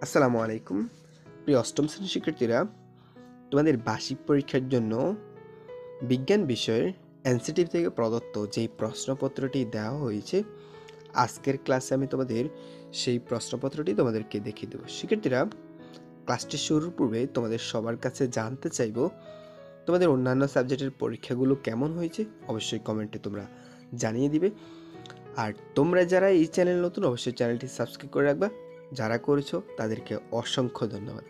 আসসালামু আলাইকুম। প্রিয় অষ্টম শ্রেণীর শিক্ষার্থীরা, তোমাদের বার্ষিক পরীক্ষার জন্য বিজ্ঞান বিষয়ের এনসিটিভি থেকে প্রদত্ত যেই প্রশ্নপত্রটি দেওয়া হয়েছে, আজকের ক্লাসে আমি তোমাদের সেই প্রশ্নপত্রটি তোমাদেরকে দেখিয়ে দেবো। শিক্ষার্থীরা, ক্লাসটি শুরুর পূর্বে তোমাদের সবার কাছে জানতে চাইবো তোমাদের অন্যান্য সাবজেক্টের পরীক্ষাগুলো কেমন হয়েছে। অবশ্যই কমেন্টে তোমরা জানিয়ে দিবে। আর তোমরা যারা এই চ্যানেল নতুন, অবশ্যই চ্যানেলটি সাবস্ক্রাইব করে রাখবা। যারা করেছো তাদেরকে অসংখ্য ধন্যবাদ।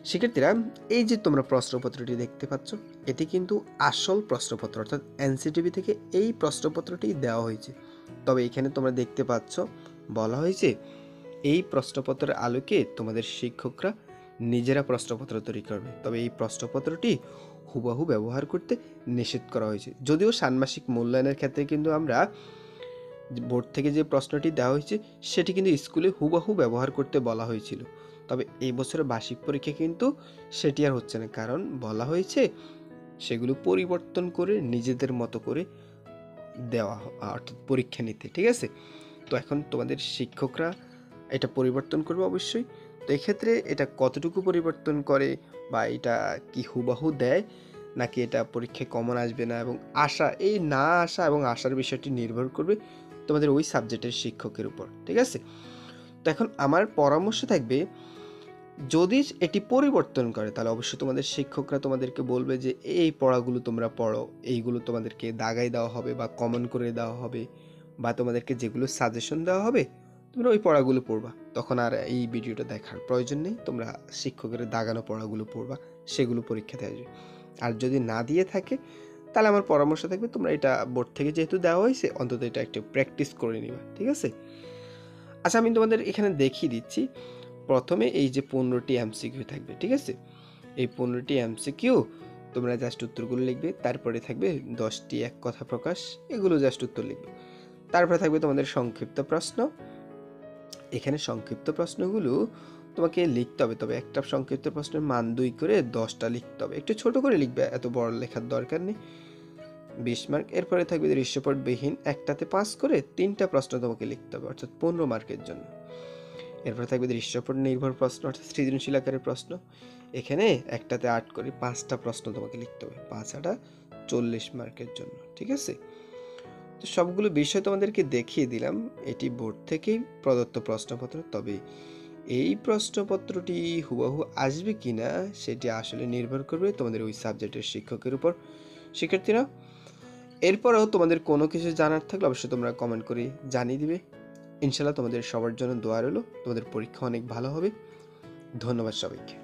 শিক্ষার্থীরা, এই যে তোমরা প্রশ্নপত্রটি দেখতে পাচ্ছ, এটি কিন্তু আসল প্রশ্নপত্র, অর্থাৎ এনসিটিভি থেকে এই প্রশ্নপত্রটি দেওয়া হয়েছে। তবে এখানে তোমরা দেখতে পাচ্ছ বলা হয়েছে এই প্রশ্নপত্রের আলোকে তোমাদের শিক্ষকরা নিজেরা প্রশ্নপত্র তৈরি করবে। তবে এই প্রশ্নপত্রটি হুবহু ব্যবহার করতে নিষেধ করা হয়েছে। যদিও ষান্মাসিক মূল্যায়নের ক্ষেত্রে কিন্তু আমরা বোর্ড থেকে যে প্রশ্নটি দেওয়া হয়েছে সেটি কিন্তু স্কুলে হুবহু ব্যবহার করতে বলা হয়েছিল। তবে এই বছরের বার্ষিক পরীক্ষা কিন্তু সেটি আর হচ্ছে না, কারণ বলা হয়েছে সেগুলো পরিবর্তন করে নিজেদের মতো করে দেওয়া, অর্থাৎ পরীক্ষা নিতে। ঠিক আছে, তো এখন তোমাদের শিক্ষকরা এটা পরিবর্তন করবে অবশ্যই। তো এক্ষেত্রে এটা কতটুকু পরিবর্তন করে বা এটা কি হুবহু দেয় নাকি এটা পরীক্ষায় কমন আসবে না, এবং আশা, এই না আসা এবং আশার বিষয়টি নির্ভর করবে তোমাদের ওই সাবজেক্টের শিক্ষকের উপর। ঠিক আছে, তো এখন আমার পরামর্শ থাকবে, যদি এটি পরিবর্তন করে তাহলে অবশ্যই তোমাদের শিক্ষকরা তোমাদেরকে বলবে যে এই পড়াগুলো তোমরা পড়ো, এইগুলো তোমাদেরকে দাগাই দেওয়া হবে বা কমন করে দেওয়া হবে, বা তোমাদেরকে যেগুলো সাজেশন দেওয়া হবে তোমরা ওই পড়াগুলো পড়বা। তখন আর এই ভিডিওটা দেখার প্রয়োজন নেই, তোমরা শিক্ষকের দাগানো পড়াগুলো পড়বা, সেগুলো পরীক্ষাতে আসবে। আর যদি না দিয়ে থাকে তাহলে আমার পরামর্শ থাকবে তোমরা এটা বোর্ড থেকে যেহেতু দেওয়া হয়েছে অন্তত এটা একটু প্র্যাকটিস করে নিবা। ঠিক আছে, আচ্ছা আমি তোমাদের এখানে দেখিয়ে দিচ্ছি। প্রথমে এই যে 15টি এমসিকিউ থাকবে, ঠিক আছে, এই 15টি এমসিকিউ তোমরা জাস্ট উত্তরগুলো লিখবে। তারপরে থাকবে 10টি এক কথা প্রকাশ, এগুলো জাস্ট উত্তর লিখবে। তারপরে থাকবে তোমাদের সংক্ষিপ্ত প্রশ্ন। এখানে সংক্ষিপ্ত প্রশ্নগুলো তোমাকে লিখতে হবে, তবে একটা সংক্ষিপ্ত প্রশ্নের মান 2 করে 10টা লিখতে হবে। একটু ছোট করে লিখবে, এত বড় লেখার দরকার নেই। 20 মার্ক। এরপরে থাকবে দৃশ্যপটবিহীন, একটাতে 5 করে 3টা প্রশ্ন তোমাকে লিখতে হবে, অর্থাৎ 15 মার্কের জন্য। এরপরে থাকবে দৃশ্যপট নির্ভর প্রশ্ন, অর্থাৎ সৃজনশীল আকারের প্রশ্ন। এখানে একটাতে 8 করে 5টা প্রশ্ন তোমাকে লিখতে হবে, 5 × 40 মার্কের জন্য। ঠিক আছে, তো সবগুলো বিষয় তোমাদেরকে দেখিয়ে দিলাম। এটি বোর্ড থেকেই প্রদত্ত প্রশ্নপত্র, তবে এই প্রশ্নপত্রটি হুবহু আসবে কিনা সেটি আসলে নির্ভর করবে তোমাদের ওই সাবজেক্টের শিক্ষকের উপর। শিক্ষার্থীরা, এরপরেও তোমাদের কোনো কিছু জানার থাকলে অবশ্যই তোমরা কমেন্ট করে জানিয়ে দিবে। ইনশাল্লাহ তোমাদের সবার জন্য দোয়া রইল, তোমাদের পরীক্ষা অনেক ভালো হবে। ধন্যবাদ সবাইকে।